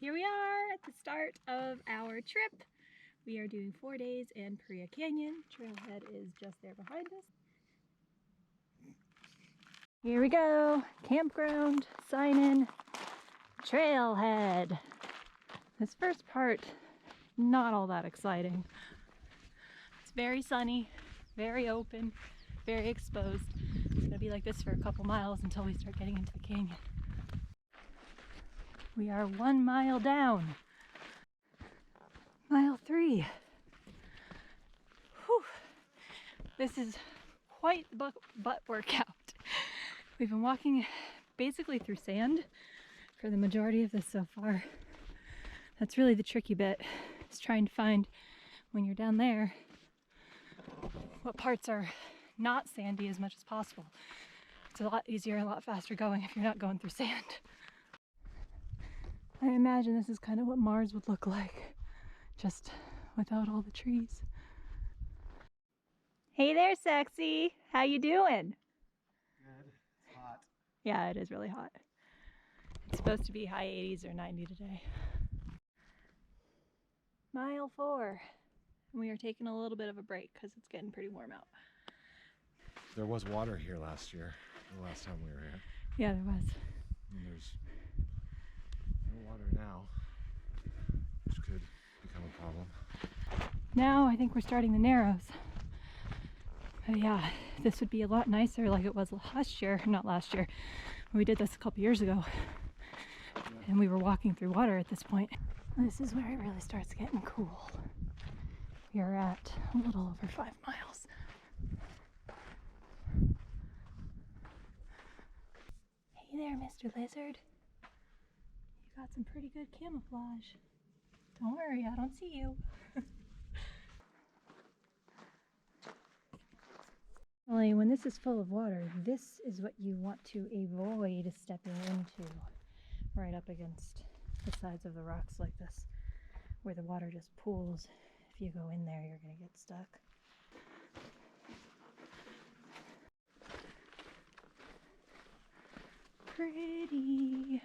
Here we are at the start of our trip. We are doing 4 days in Paria Canyon. Trailhead is just there behind us. Here we go. Campground, sign in, Trailhead. This first part, not all that exciting. It's very sunny, very open, very exposed. It's gonna be like this for a couple miles until we start getting into the canyon. We are 1 mile down. Mile 3. Whew. This is quite the butt workout. We've been walking basically through sand for the majority of this so far. That's really the tricky bit, is trying to find, when you're down there, what parts are not sandy as much as possible. It's a lot easier and a lot faster going if you're not going through sand. I imagine this is kind of what Mars would look like, just without all the trees. Hey there, sexy. How you doing? Good. It's hot. Yeah, it is really hot. It's supposed to be high 80s or 90 today. Mile 4. And we are taking a little bit of a break because it's getting pretty warm out. There was water here last year, the last time we were here. Yeah, there was. And there's no water now, which could become a problem. Now I think we're starting the Narrows. But yeah, this would be a lot nicer like it was last year, not last year. We did this a couple years ago. And we were walking through water at this point. This is where it really starts getting cool. We are at a little over 5 miles. Hey there, Mr. Lizard. You got some pretty good camouflage. Don't worry, I don't see you. Only when this is full of water, this is what you want to avoid stepping into, right up against the sides of the rocks like this, where the water just pools. If you go in there, you're going to get stuck. Pretty.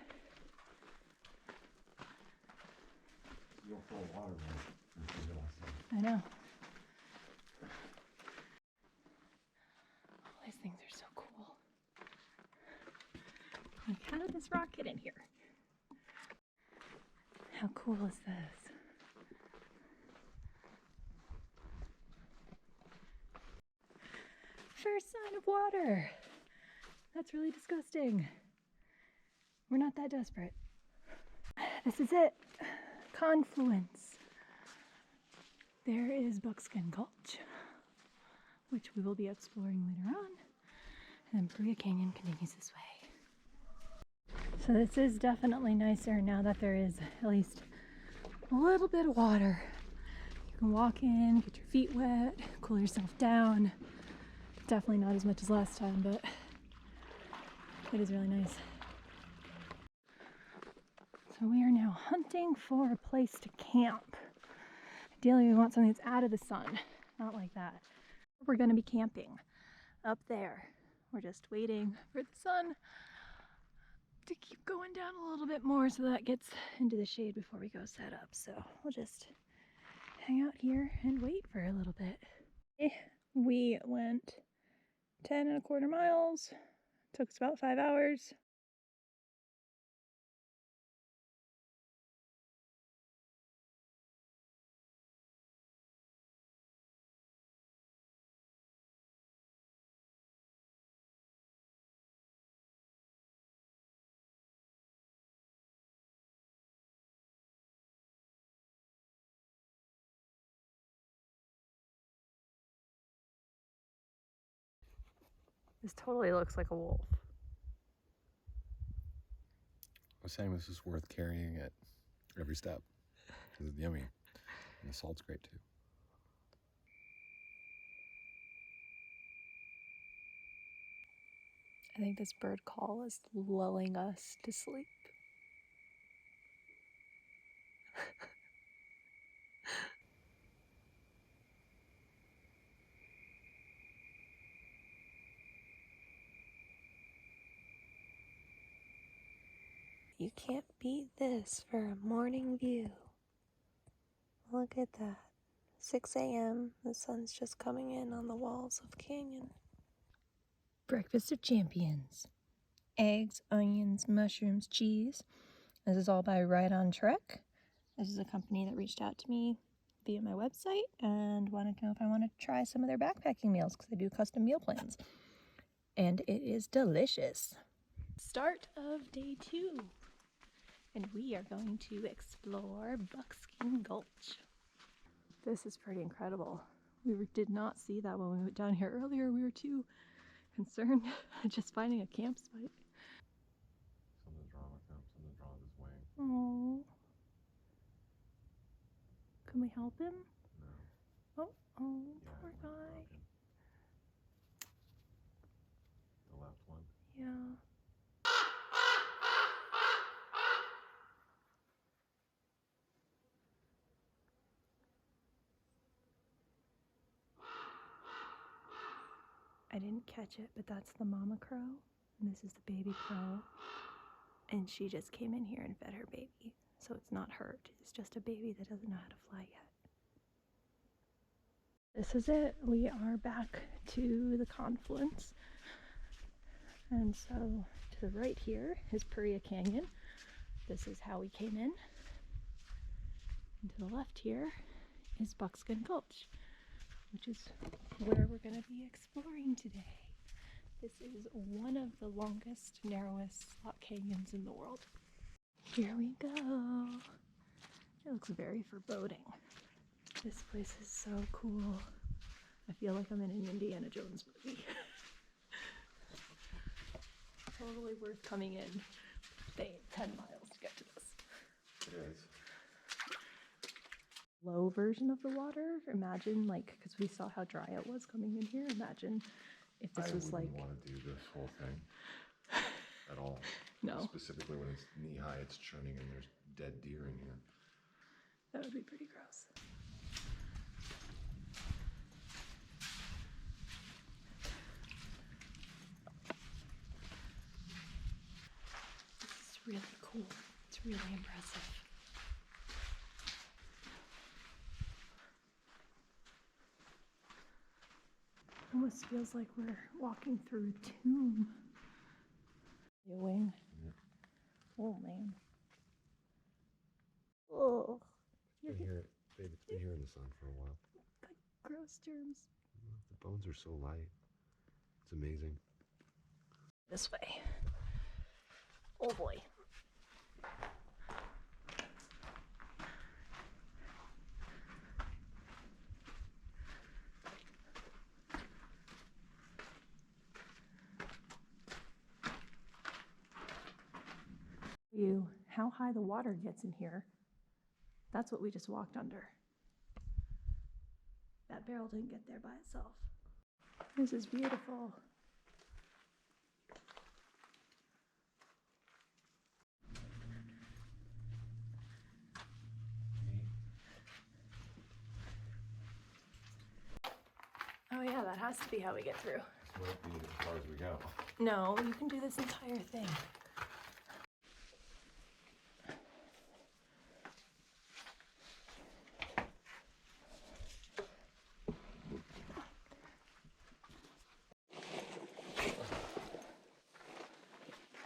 You're full of water, I know. All these things are so cool. Like, how did this rock get in here? How cool is this? First sign of water. That's really disgusting. We're not that desperate. This is it. Confluence. There is Buckskin Gulch, which we will be exploring later on. And then Paria Canyon continues this way. So this is definitely nicer now that there is at least a little bit of water. You can walk in, get your feet wet, cool yourself down. Definitely not as much as last time, but it is really nice. So we are now hunting for a place to camp. Ideally, we want something that's out of the sun, not like that. We're going to be camping up there. We're just waiting for the sun to keep going down a little bit more so that gets into the shade before we go set up. So we'll just hang out here and wait for a little bit. We went 10.25 miles. Took us about 5 hours. This totally looks like a wolf. I was saying this is worth carrying at every step. It's yummy. And the salt's great too. I think this bird call is lulling us to sleep. You can't beat this for a morning view. Look at that. 6 a.m. The sun's just coming in on the walls of the canyon. Breakfast of champions. Eggs, onions, mushrooms, cheese. This is all by Right on Trek. This is a company that reached out to me via my website and wanted to know if I wanted to try some of their backpacking meals because they do custom meal plans. And it is delicious. Start of day 2. And we are going to explore Buckskin Gulch. This is pretty incredible. Did not see that when we went down here earlier. We were too concerned just finding a campsite. Something's wrong with him. Something's wrong with his wing. Oh. Can we help him? No. Oh, Yeah, poor his wing's guy. broken. The left one. Yeah. I didn't catch it, but that's the mama crow, and this is the baby crow. And she just came in here and fed her baby, so it's not hurt. It's just a baby that doesn't know how to fly yet. This is it. We are back to the Confluence. And so to the right here is Paria Canyon. This is how we came in. And to the left here is Buckskin Gulch, which is where we're going to be exploring today. This is one of the longest, narrowest slot canyons in the world. Here we go. It looks very foreboding. This place is so cool. I feel like I'm in an Indiana Jones movie. Totally worth coming in. They 10 miles to get to this. It is. Low version of the water. Imagine, like, because we saw how dry it was coming in here. Imagine if this was like. I wouldn't want to do this whole thing at all. No, Specifically when it's knee high, it's churning and there's dead deer in here. that would be pretty gross. This is really cool. It's really impressive. Almost feels like we're walking through a tomb. Your wing. Yeah. Oh man. Oh. It's been here, babe, it's been here in the sun for a while. Got gross germs. The bones are so light. It's amazing. This way. Oh boy. How high the water gets in here. That's what we just walked under. That barrel didn't get there by itself. This is beautiful. Oh yeah, that has to be how we get through. This might be as far as we go. No, you can do this entire thing.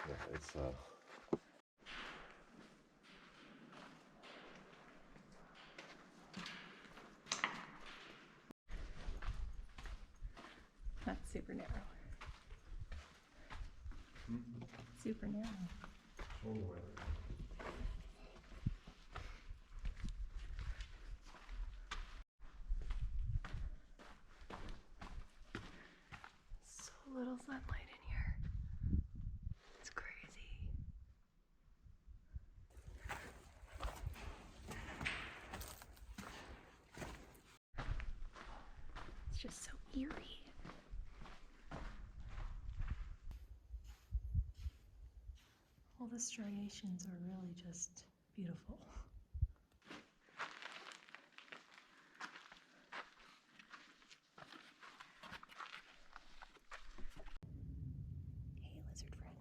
Yeah, it's That's super narrow. Super narrow. shoulder weather. So little sunlight in here. It's crazy. It's just so eerie. All the striations are really just beautiful. Hey, lizard friend.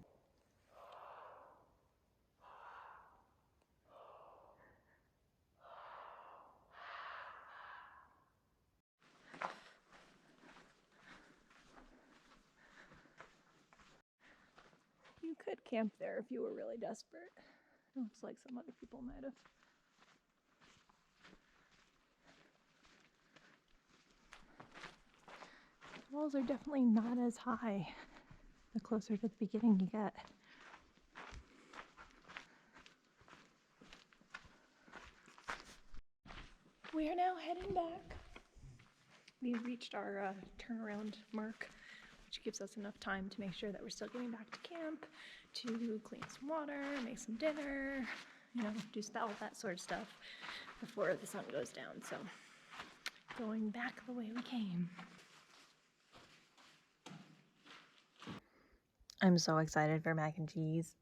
could camp there if you were really desperate. It looks like some other people might have. The walls are definitely not as high the closer to the beginning you get. We are now heading back. We've reached our turnaround mark, which gives us enough time to make sure that we're still getting back to camp, to clean some water, make some dinner, you know, do all that sort of stuff before the sun goes down. So, going back the way we came. I'm so excited for mac and cheese.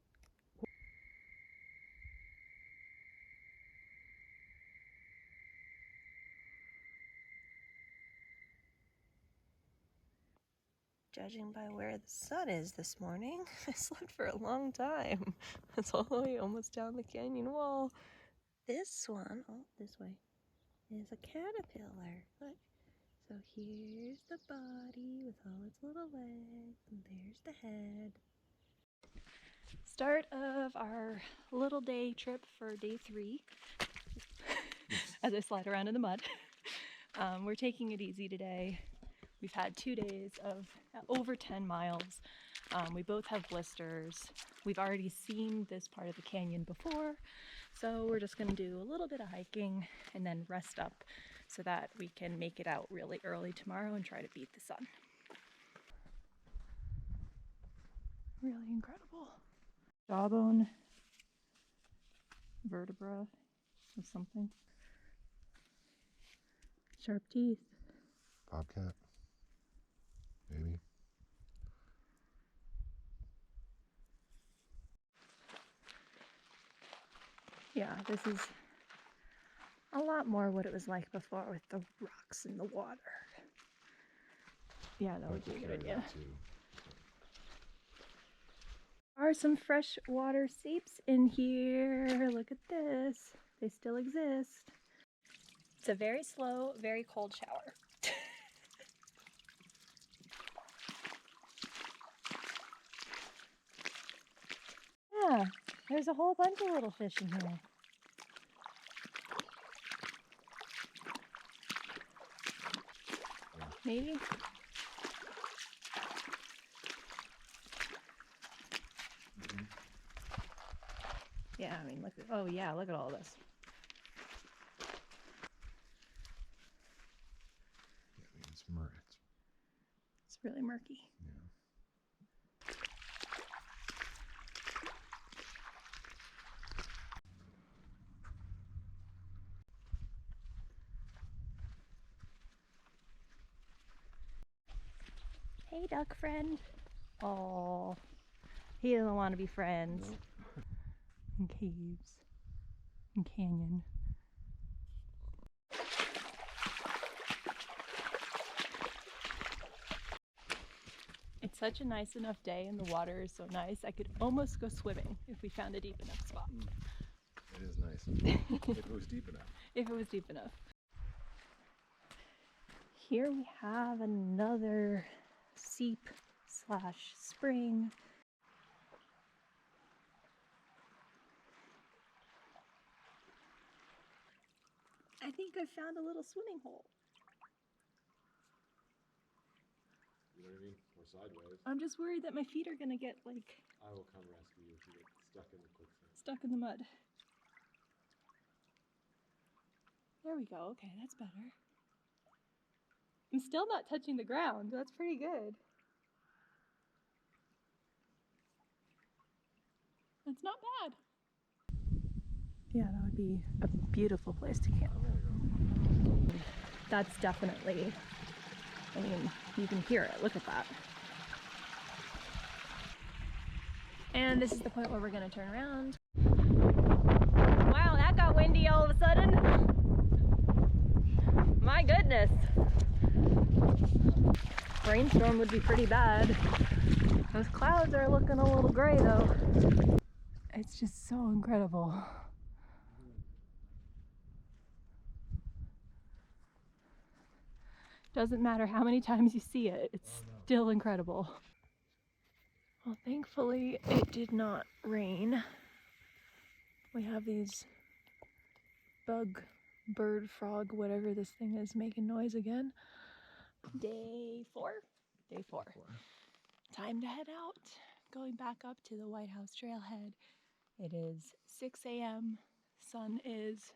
Judging by where the sun is this morning, I slept for a long time. It's all the way almost down the canyon wall. This one, oh, this way, is a caterpillar. Look. So here's the body with all its little legs, and there's the head. Start of our little day trip for day 3. As I slide around in the mud. We're taking it easy today. We've had 2 days of over 10 miles. We both have blisters. We've already seen this part of the canyon before, so we're just gonna do a little bit of hiking and then rest up so that we can make it out really early tomorrow and try to beat the sun. Really incredible. Jawbone vertebra of something. Sharp teeth. Bobcat. Maybe. Yeah, this is a lot more what it was like before with the rocks in the water. Yeah, that would be a good idea. There are some fresh water seeps in here. Look at this. They still exist. It's a very slow, very cold shower. Yeah, there's a whole bunch of little fish in here. Maybe? Yeah, I mean, look at, oh yeah, look at all this. Yeah, it's murky. It's really murky. Yeah. Hey, duck friend. Oh, he doesn't want to be friends. No. In caves. In canyon. It's such a nice enough day and the water is so nice. I could almost go swimming if we found a deep enough spot. It is nice. If it was deep enough. If it was deep enough. Here we have another seep / spring. I think I found a little swimming hole. You know what I mean? Or sideways. I'm just worried that my feet are gonna get like I will come rescue you if you get stuck in the quicksand. stuck in the mud. There we go. Okay, that's better. I'm still not touching the ground. That's pretty good. That's not bad. Yeah, that would be a beautiful place to camp. That's definitely, I mean, you can hear it. Look at that. And this is the point where we're going to turn around. Wow, that got windy all of a sudden. My goodness. Rainstorm would be pretty bad. Those clouds are looking a little gray though. It's just so incredible. Doesn't matter how many times you see it, it's still incredible. Well, thankfully it did not rain. We have these bird, frog, whatever this thing is, making noise again. Day four. Time to head out. Going back up to the White House Trailhead. It is 6 a.m. Sun is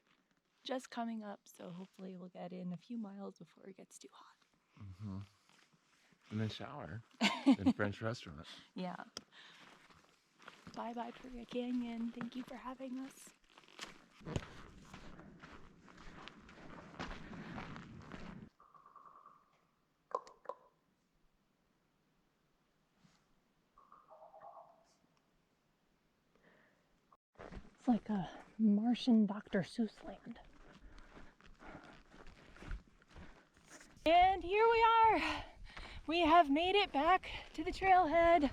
just coming up, so hopefully we'll get in a few miles before it gets too hot. Mm-hmm. And then shower in French restaurant. Yeah. Bye-bye, Paria Canyon. Thank you for having us. It's like a Martian Dr. Seuss land. And here we are. We have made it back to the trailhead.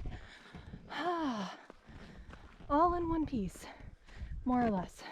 All in one piece, more or less.